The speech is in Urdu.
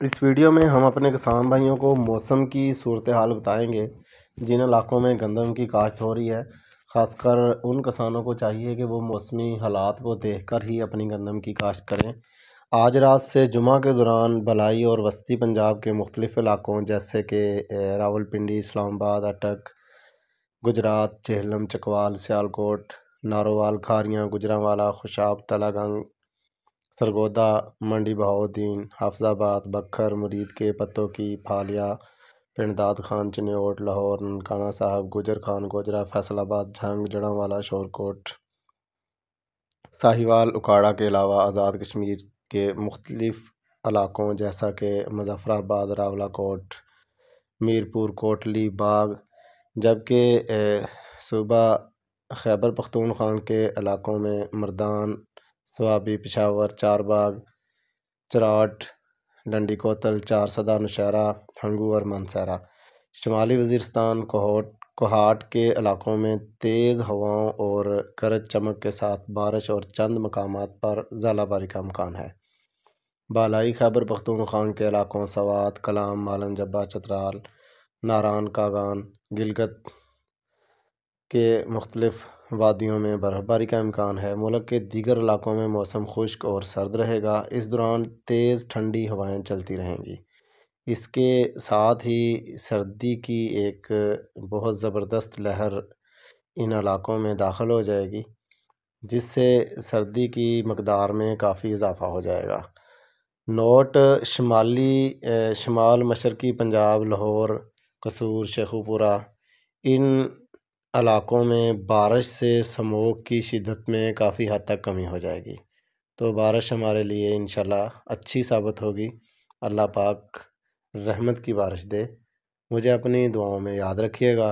اس ویڈیو میں ہم اپنے کسان بھائیوں کو موسم کی صورتحال بتائیں گے جن علاقوں میں گندم کی کاشت ہو رہی ہے۔ خاص کر ان کسانوں کو چاہیے کہ وہ موسمی حالات کو دیکھ کر ہی اپنی گندم کی کاشت کریں۔ آج رات سے جمعہ کے دوران بلائی اور وسطی پنجاب کے مختلف علاقوں جیسے کہ راولپنڈی، اسلام آباد، اٹک، گجرات، جہلم، چکوال، سیالکوٹ، نارووال، کھاریاں، گجرانوالا، خوشاب، تلہ گنگ، سرگودا، منڈی بہاؤالدین، حافظ آباد، بکھر، مرید کے پتوں کی، پھالیا، پنڈ داد خان، چنیوٹ، لاہور، ننکانہ صاحب، گجر خان گوجرہ، فیصل آباد، جھنگ، جڑانوالا، شورکوٹ، ساہیوال، اکاڑہ کے علاوہ آزاد کشمیر کے مختلف علاقوں جیسا کہ مظفر آباد، راولاکوٹ، میرپور، کوٹلی، باغ، جبکہ صوبہ خیبر پختونخوا کے علاقوں میں مردان، سوابی، پشاور، چار باغ، چراٹ، ڈنڈی کوتل، چارسدہ، نوشہرہ، ہنگو اور مانسہرہ۔ شمالی وزیرستان کوہاٹ کے علاقوں میں تیز ہواؤں اور گرج چمک کے ساتھ بارش اور چند مقامات پر ژالہ باری کا امکان ہے۔ بالائی خیبر پختونخوا کے علاقوں سوات، کلام، مالن جبہ، چترال، ناران، کاغان، گلگت کے مختلف وادیوں میں برف باری کا امکان ہے۔ ملک کے دیگر علاقوں میں موسم خشک اور سرد رہے گا۔ اس دوران تیز ٹھنڈی ہوائیں چلتی رہیں گی۔ اس کے ساتھ ہی سردی کی ایک بہت زبردست لہر ان علاقوں میں داخل ہو جائے گی، جس سے سردی کی مقدار میں کافی اضافہ ہو جائے گا۔ نوٹ: شمال مشرقی پنجاب، لاہور، قصور، شیخوپورہ، ان علاقوں میں بارش سے سموگ کی شدت میں کافی حد تک کمی ہو جائے گی، تو بارش ہمارے لیے انشاءاللہ اچھی ثابت ہوگی۔ اللہ پاک رحمت کی بارش دے۔ مجھے اپنی دعاؤں میں یاد رکھیے گا۔